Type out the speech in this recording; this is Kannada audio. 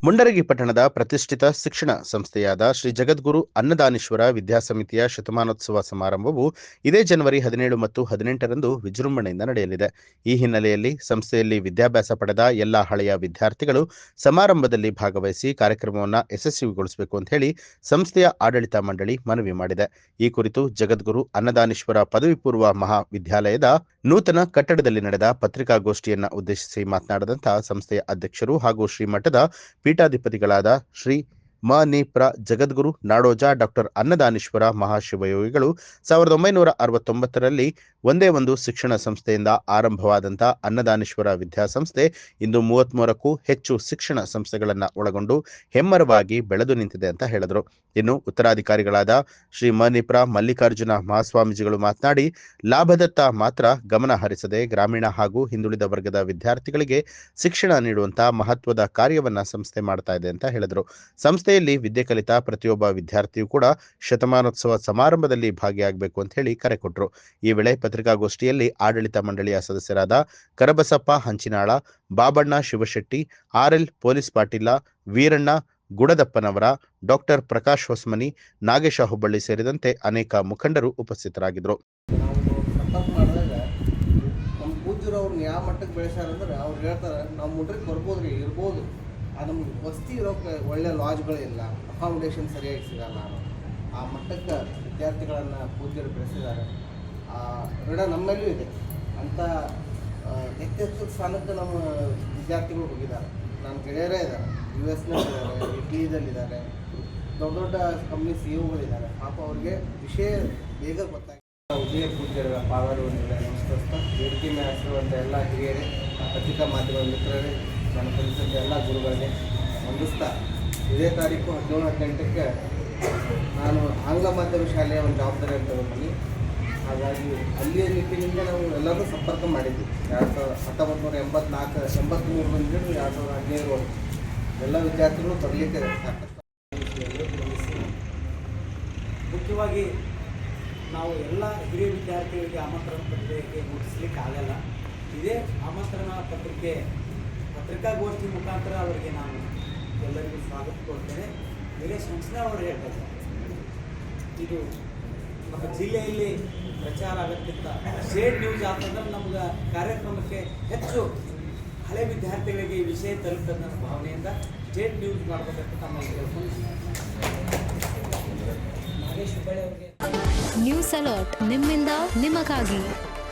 ಮುಂಡರಗಿ ಪಟ್ಟಣದ ಪ್ರತಿಷ್ಠಿತ ಶಿಕ್ಷಣ ಸಂಸ್ಥೆಯಾದ ಶ್ರೀ ಜಗದ್ಗುರು ಅನ್ನದಾನೀಶ್ವರ ವಿದ್ಯಾಸಮಿತಿಯ ಶತಮಾನೋತ್ಸವ ಸಮಾರಂಭವು ಇದೇ ಜನವರಿ 17 ಮತ್ತು 18ರಂದು ವಿಜೃಂಭಣೆಯಿಂದ ನಡೆಯಲಿದೆ. ಈ ಹಿನ್ನೆಲೆಯಲ್ಲಿ ಸಂಸ್ಥೆಯಲ್ಲಿ ವಿದ್ಯಾಭ್ಯಾಸ ಪಡೆದ ಎಲ್ಲ ಹಳೆಯ ವಿದ್ಯಾರ್ಥಿಗಳು ಸಮಾರಂಭದಲ್ಲಿ ಭಾಗವಹಿಸಿ ಕಾರ್ಯಕ್ರಮವನ್ನು ಯಶಸ್ವಿಗೊಳಿಸಬೇಕು ಅಂತ ಹೇಳಿ ಸಂಸ್ಥೆಯ ಆಡಳಿತ ಮಂಡಳಿ ಮನವಿ ಮಾಡಿದೆ. ಈ ಕುರಿತು ಜಗದ್ಗುರು ಅನ್ನದಾನೀಶ್ವರ ಪದವಿ ಪೂರ್ವ ಮಹಾವಿದ್ಯಾಲಯದ ನೂತನ ಕಟ್ಟಡದಲ್ಲಿ ನಡೆದ ಪತ್ರಿಕಾಗೋಷ್ಠಿಯನ್ನು ಉದ್ದೇಶಿಸಿ ಮಾತನಾಡಿದಂತಹ ಸಂಸ್ಥೆಯ ಅಧ್ಯಕ್ಷರು ಹಾಗೂ ಶ್ರೀಮಠದ ಪೀಠಾಧಿಪತಿಗಳಾದ ಶ್ರೀ ಮ.ನಿ.ಪ್ರ. ಜಗದ್ಗುರು ನಾಡೋಜ ಡಾಕ್ಟರ್ ಅನ್ನದಾನೀಶ್ವರ ಮಹಾಶಿವಯೋಗಿಗಳು 1969ರಲ್ಲಿ ಒಂದೇ ಒಂದು ಶಿಕ್ಷಣ ಸಂಸ್ಥೆಯಿಂದ ಆರಂಭವಾದಂಥ ಅನ್ನದಾನೀಶ್ವರ ವಿದ್ಯಾಸಂಸ್ಥೆ ಇಂದು 33ಕ್ಕೂ ಹೆಚ್ಚು ಶಿಕ್ಷಣ ಸಂಸ್ಥೆಗಳನ್ನು ಒಳಗೊಂಡು ಹೆಮ್ಮರವಾಗಿ ಬೆಳೆದು ನಿಂತಿದೆ ಅಂತ ಹೇಳಿದರು. ಇನ್ನು ಉತ್ತರಾಧಿಕಾರಿಗಳಾದ ಶ್ರೀ ಮ.ನಿ.ಪ್ರ. ಮಲ್ಲಿಕಾರ್ಜುನ ಮಹಾಸ್ವಾಮೀಜಿಗಳು ಮಾತನಾಡಿ, ಲಾಭದತ್ತ ಮಾತ್ರ ಗಮನ ಹರಿಸದೆ ಗ್ರಾಮೀಣ ಹಾಗೂ ಹಿಂದುಳಿದ ವರ್ಗದ ವಿದ್ಯಾರ್ಥಿಗಳಿಗೆ ಶಿಕ್ಷಣ ನೀಡುವಂಥ ಮಹತ್ವದ ಕಾರ್ಯವನ್ನ ಸಂಸ್ಥೆ ಮಾಡ್ತಾ ಇದೆ ಅಂತ ಹೇಳಿದರು. ಸಂಸ್ಥೆಯಲ್ಲಿ ವಿದ್ಯೆ ಕಲಿತ ಪ್ರತಿಯೊಬ್ಬ ವಿದ್ಯಾರ್ಥಿಯೂ ಕೂಡ ಶತಮಾನೋತ್ಸವ ಸಮಾರಂಭದಲ್ಲಿ ಭಾಗಿಯಾಗಬೇಕು ಅಂತ ಹೇಳಿ ಕರೆ ಕೊಟ್ಟರು. ಈ ವೇಳೆ ಪತ್ರಿಕಾಗೋಷ್ಠಿಯಲ್ಲಿ ಆಡಳಿತ ಮಂಡಳಿಯ ಸದಸ್ಯರಾದ ಕರಬಸಪ್ಪ ಹಂಚಿನಾಳ, ಬಾಬಣ್ಣ ಶಿವಶೆಟ್ಟಿ, ಆರ್.ಎಲ್. ಪೊಲೀಸ್ ಪಾಟೀಲ, ವೀರಣ್ಣ ಗುಡದಪ್ಪನವರ, ಡಾಕ್ಟರ್ ಪ್ರಕಾಶ್ ಹೊಸಮನಿ, ನಾಗೇಶ ಹುಬ್ಬಳ್ಳಿ ಸೇರಿದಂತೆ ಅನೇಕ ಮುಖಂಡರು ಉಪಸ್ಥಿತರಾಗಿದ್ದರು. ಅವ್ರನ್ನ ಯಾವ ಮಟ್ಟಕ್ಕೆ ಬೆಳೆಸ್ಯಾರಂದ್ರೆ ಅವ್ರು ಹೇಳ್ತಾರೆ, ನಾವು ಮುಟ್ರಿಗೆ ಬರ್ಬೋದ್ರಿ, ಇರ್ಬೋದು, ನಮ್ಗೆ ವಸ್ತಿ ಇರೋಕ್ಕೆ ಒಳ್ಳೆ ಲಾಡ್ಜ್ಗಳಿಲ್ಲ, ಅಕಾಮಿಡೇಷನ್ ಸರಿಯಾಗಿ ಸಿಗಲ್ಲ. ಆ ಮಟ್ಟಕ್ಕೆ ವಿದ್ಯಾರ್ಥಿಗಳನ್ನು ಪೂಜ್ಯರು ಬೆಳೆಸಿದ್ದಾರೆ. ಋಣ ನಮ್ಮಲ್ಲೂ ಇದೆ ಅಂತ ಹೆಚ್ಚೆಚ್ಚು ಸ್ಥಾನಕ್ಕೆ ನಮ್ಮ ವಿದ್ಯಾರ್ಥಿಗಳು ಹೋಗಿದ್ದಾರೆ. ನನ್ನ ಗೆಳೆಯರೇ ಇದ್ದಾರೆ, US-ನಲ್ಲಿದ್ದಾರೆ, ಇಟಲಿದಲ್ಲಿದ್ದಾರೆ, ದೊಡ್ಡ ದೊಡ್ಡ ಕಂಪ್ನಿ CEO-ಗಳಿದ್ದಾರೆ. ಪಾಪ ಅವ್ರಿಗೆ ವಿಷಯ ಬೇಗ ಗೊತ್ತಾಗಿದೆ. ಉದಯ ಪೂಜ್ಯರ ಪಾದಾರವನ್ನೆಲ್ಲ ನಮಸ್ಕರಿಸ್ತಾ, ವೇದಿಕೆ ಮೇಲೆ ಹಾಕಿರುವಂಥ ಎಲ್ಲ ಹಿರಿಯರೇ, ಪತ್ರಿಕಾ ಮಾಧ್ಯಮ ಮಿತ್ರರೇ, ನನ್ನ ಕಲಿಸಿದ ಎಲ್ಲ ಗುರುಗಳಿಗೆ ವಂದಿಸ್ತಾ, ಇದೇ ತಾರೀಕು 17-18ಕ್ಕೆ ನಾನು ಆಂಗ್ಲ ಮಾಧ್ಯಮ ಶಾಲೆಯ ಒಂದು ಜವಾಬ್ದಾರಿಯನ್ನು ತಗೊಂಡು, ಹಾಗಾಗಿ ಅಲ್ಲಿಯ ನಿಟ್ಟಿನಿಂದ ನಾವು ಎಲ್ಲರೂ ಸಂಪರ್ಕ ಮಾಡಿದ್ವಿ. 1983 ಬಂದು 2015 ಎಲ್ಲ ವಿದ್ಯಾರ್ಥಿಗಳು ಬರಲಿಕ್ಕೆ ಸಾಕಷ್ಟು. ಮುಖ್ಯವಾಗಿ ನಾವು ಎಲ್ಲ ಹಿರಿಯ ವಿದ್ಯಾರ್ಥಿಗಳಿಗೆ ಆಮಂತ್ರಣ ಪತ್ರಿಕೆ ಮುಟ್ಟಿಸ್ಲಿಕ್ಕೆ ಆಗಲ್ಲ. ಇದೇ ಆಮಂತ್ರಣ ಪತ್ರಿಕಾಗೋಷ್ಠಿ ಮುಖಾಂತರ ಅವರಿಗೆ ನಾನು ಎಲ್ಲರಿಗೂ ಸ್ವಾಗತ ಕೊಡ್ತೇನೆ. ವೀರೇಶ್ ಹಂಚನ ಅವರು ಹೇಳ್ತಾರೆ, ಇದು ನಮ್ಮ ಜಿಲ್ಲೆಯಲ್ಲಿ ಪ್ರಚಾರ ಆಗೋಕ್ಕಿಂತ ಶೇಡ್ ನ್ಯೂಸ್ ಆಗ್ತಂದ್ರೆ ನಮ್ಗೆ ಕಾರ್ಯಕ್ರಮಕ್ಕೆ ಹೆಚ್ಚು ಹಳೆ ವಿದ್ಯಾರ್ಥಿಗಳಿಗೆ ಈ ವಿಷಯ ತಲುಪದ ನನ್ನ ಭಾವನೆಯಿಂದ ಸ್ಟೇಟ್ ನ್ಯೂಸ್ ಮಾಡಬೇಕಂತ ತಮ್ಮಲ್ಲಿ ಕೇಳ್ಕೊಂಡು ನಾಗೇಶ್ ಹುಬ್ಬಳ್ಳಿ ಅವರಿಗೆ ನ್ಯೂಸ್ ಅಲರ್ಟ್ ನಿಮ್ಮಿಂದ ನಿಮಗಾಗಿ.